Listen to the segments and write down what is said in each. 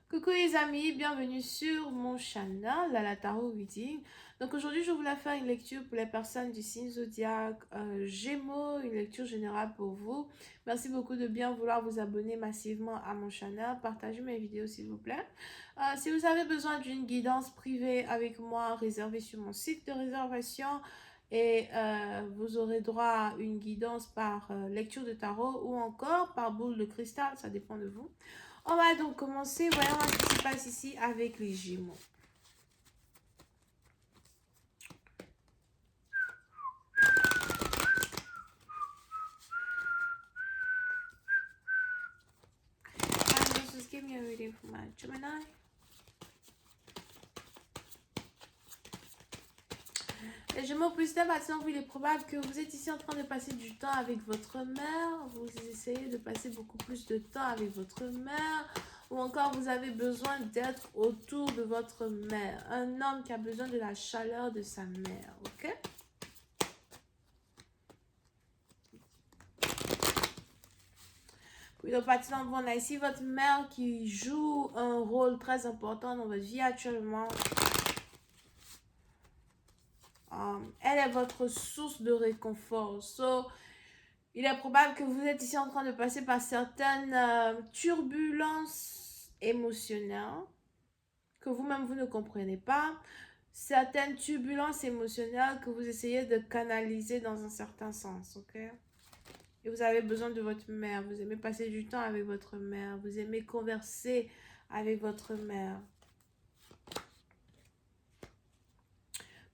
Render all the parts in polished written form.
Coucou les amis, bienvenue sur mon channel Lala Tarot Reading. Donc aujourd'hui je voulais faire une lecture pour les personnes du signe zodiaque Gémeaux, une lecture générale pour vous. Merci beaucoup de bien vouloir vous abonner massivement à mon channel, partagez mes vidéos s'il vous plaît. Si vous avez besoin d'une guidance privée avec moi, réservée sur mon site de réservation et vous aurez droit à une guidance par lecture de tarot ou encore par boule de cristal, ça dépend de vous. On va donc commencer. Voyons ce qui se passe ici avec les Gémeaux. And just give me a reading for my Gemini. Les Gémeaux, plus tard, maintenant, il est probable que vous êtes ici en train de passer du temps avec votre mère. Vous essayez de passer beaucoup plus de temps avec votre mère. Ou encore, vous avez besoin d'être autour de votre mère. Un homme qui a besoin de la chaleur de sa mère. Ok? Oui, donc maintenant, on a ici votre mère qui joue un rôle très important dans votre vie actuellement. Elle est votre source de réconfort. Il est probable que vous êtes ici en train de passer par certaines turbulences émotionnelles que vous-même vous ne comprenez pas. Certaines turbulences émotionnelles que vous essayez de canaliser dans un certain sens, ok? Et vous avez besoin de votre mère. Vous aimez passer du temps avec votre mère. Vous aimez converser avec votre mère.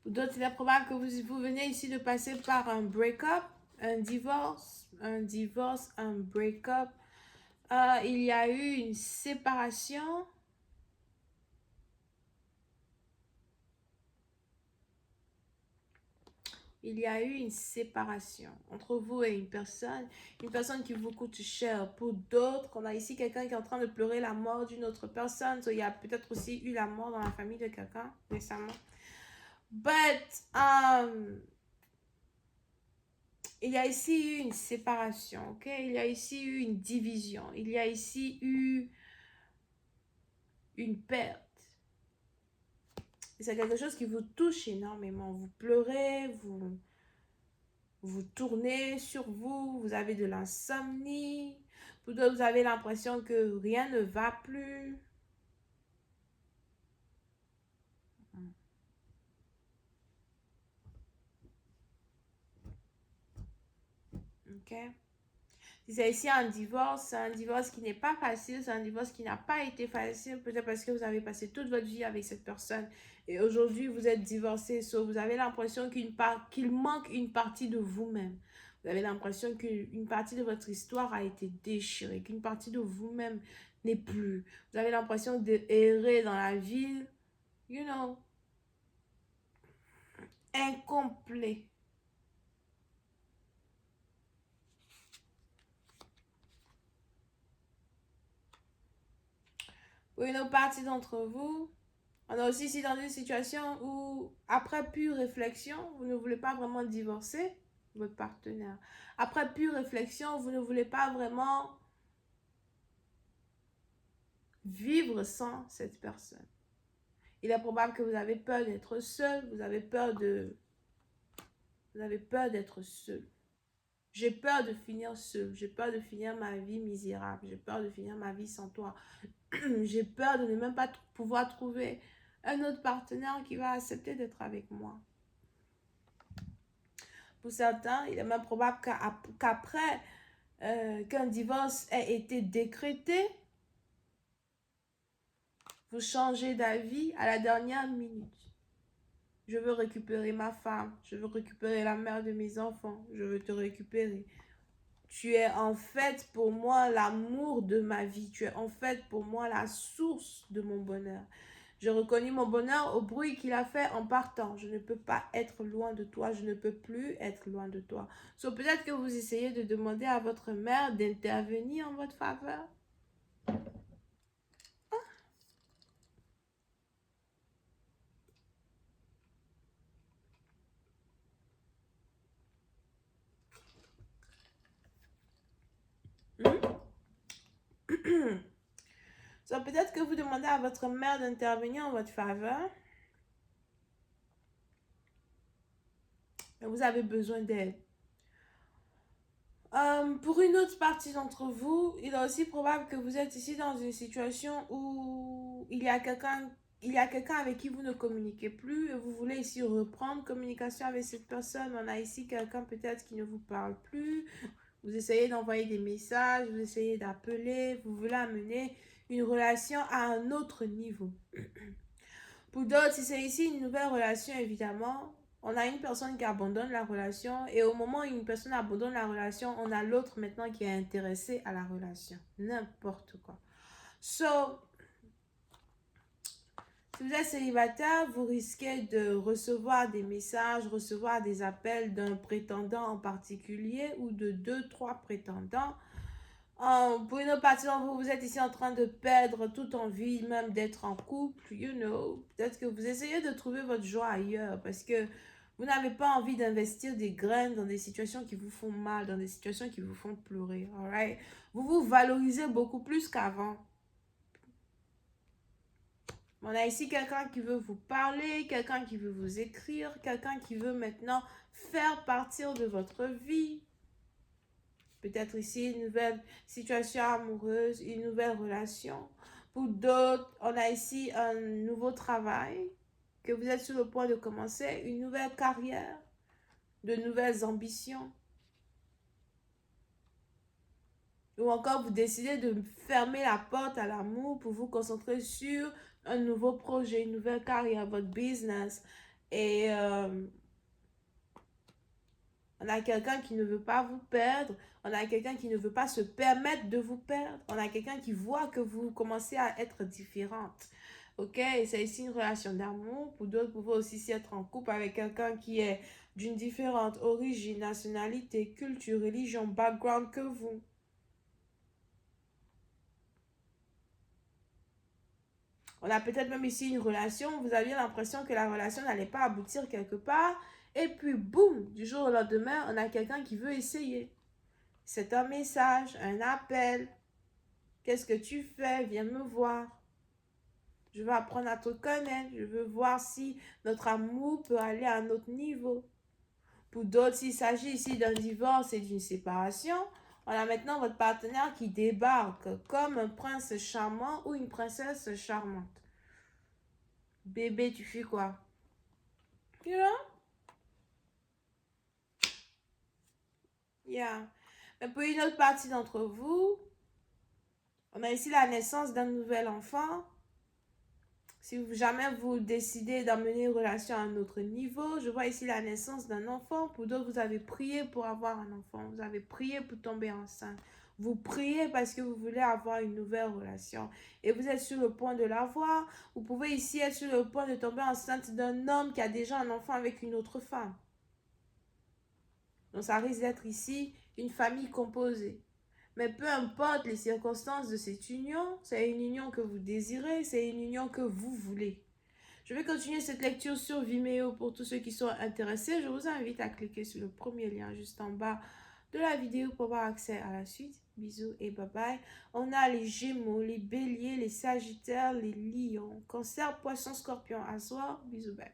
Pour d'autres, il est probable que vous venez ici de passer par un break-up, un divorce, un break-up. Il y a eu une séparation. Il y a eu une séparation entre vous et une personne qui vous coûte cher. Pour d'autres, on a ici quelqu'un qui est en train de pleurer la mort d'une autre personne. Il y a peut-être aussi eu la mort dans la famille de quelqu'un récemment. But, il y a ici eu une séparation, ok? Il y a ici eu une division. Il y a ici eu une perte. C'est quelque chose qui vous touche énormément. Vous pleurez, vous tournez sur vous, vous avez de l'insomnie. Pour d'autres, vous avez l'impression que rien ne va plus. Ok? Si c'est ici un divorce, c'est un divorce qui n'est pas facile, c'est un divorce qui n'a pas été facile, peut-être parce que vous avez passé toute votre vie avec cette personne et aujourd'hui vous êtes divorcé, vous avez l'impression qu'il manque une partie de vous-même. Vous avez l'impression qu'une partie de votre histoire a été déchirée, qu'une partie de vous-même n'est plus. Vous avez l'impression de errer dans la ville, you know, incomplet. Pour une autre partie d'entre vous, on est aussi ici dans une situation où, après pure réflexion, vous ne voulez pas vraiment divorcer votre partenaire. Après pure réflexion, vous ne voulez pas vraiment vivre sans cette personne. Il est probable que vous avez peur d'être seul, vous avez peur d'être seul. J'ai peur de finir seul, j'ai peur de finir ma vie misérable, j'ai peur de finir ma vie sans toi. J'ai peur de ne même pas pouvoir trouver un autre partenaire qui va accepter d'être avec moi. Pour certains, il est même probable qu'après qu'un divorce ait été décrété, vous changez d'avis à la dernière minute. Je veux récupérer ma femme, je veux récupérer la mère de mes enfants, je veux te récupérer. Tu es en fait pour moi l'amour de ma vie, tu es en fait pour moi la source de mon bonheur. Je reconnais mon bonheur au bruit qu'il a fait en partant. Je ne peux pas être loin de toi. Je ne peux plus être loin de toi. Peut-être que vous essayez de demander à votre mère d'intervenir en votre faveur. Donc, peut-être que vous demandez à votre mère d'intervenir en votre faveur. Mais vous avez besoin d'aide. Pour une autre partie d'entre vous, il est aussi probable que vous êtes ici dans une situation où il y a quelqu'un avec qui vous ne communiquez plus et vous voulez ici reprendre communication avec cette personne. On a ici quelqu'un peut-être qui ne vous parle plus. Vous essayez d'envoyer des messages, vous essayez d'appeler, vous voulez amener une relation à un autre niveau. Pour d'autres, si c'est ici une nouvelle relation, évidemment, on a une personne qui abandonne la relation et au moment où une personne abandonne la relation, on a l'autre maintenant qui est intéressé à la relation. N'importe quoi. So, si vous êtes célibataire, vous risquez de recevoir des messages, recevoir des appels d'un prétendant en particulier ou de 2, 3 prétendants. Pour une autre partie d'entre vous, vous êtes ici en train de perdre toute envie même d'être en couple, Peut-être que vous essayez de trouver votre joie ailleurs parce que vous n'avez pas envie d'investir des graines dans des situations qui vous font mal, dans des situations qui vous font pleurer, alright? Vous vous valorisez beaucoup plus qu'avant. On a ici quelqu'un qui veut vous parler, quelqu'un qui veut vous écrire, quelqu'un qui veut maintenant faire partir de votre vie. Peut-être ici une nouvelle situation amoureuse, une nouvelle relation. Pour d'autres, on a ici un nouveau travail que vous êtes sur le point de commencer, une nouvelle carrière, de nouvelles ambitions. Ou encore, vous décidez de fermer la porte à l'amour pour vous concentrer sur un nouveau projet, une nouvelle carrière, votre business. Et on a quelqu'un qui ne veut pas vous perdre. On a quelqu'un qui ne veut pas se permettre de vous perdre. On a quelqu'un qui voit que vous commencez à être différente. Ok, c'est ici une relation d'amour. Pour d'autres, vous pouvez aussi être en couple avec quelqu'un qui est d'une différente origine, nationalité, culture, religion, background que vous. On a peut-être même ici une relation, vous aviez l'impression que la relation n'allait pas aboutir quelque part. Et puis, boum, du jour au lendemain, on a quelqu'un qui veut essayer. C'est un message, un appel. Qu'est-ce que tu fais? Viens me voir. Je veux apprendre à te connaître. Je veux voir si notre amour peut aller à un autre niveau. Pour d'autres, s'il s'agit ici d'un divorce et d'une séparation, on a maintenant votre partenaire qui débarque comme un prince charmant ou une princesse charmante. Bébé, tu fais quoi? You know? Yeah. Mais pour une autre partie d'entre vous, on a ici la naissance d'un nouvel enfant. Si jamais vous décidez d'amener une relation à un autre niveau, je vois ici la naissance d'un enfant. Pour d'autres, vous avez prié pour avoir un enfant. Vous avez prié pour tomber enceinte. Vous priez parce que vous voulez avoir une nouvelle relation. Et vous êtes sur le point de l'avoir. Vous pouvez ici être sur le point de tomber enceinte d'un homme qui a déjà un enfant avec une autre femme. Donc ça risque d'être ici une famille composée. Mais peu importe les circonstances de cette union, c'est une union que vous désirez, c'est une union que vous voulez. Je vais continuer cette lecture sur Vimeo pour tous ceux qui sont intéressés. Je vous invite à cliquer sur le premier lien juste en bas de la vidéo pour avoir accès à la suite. Bisous et bye bye. On a les Gémeaux, les Béliers, les Sagittaires, les Lions, Cancer, Poisson, Scorpion, Assoir. Bisous, bye.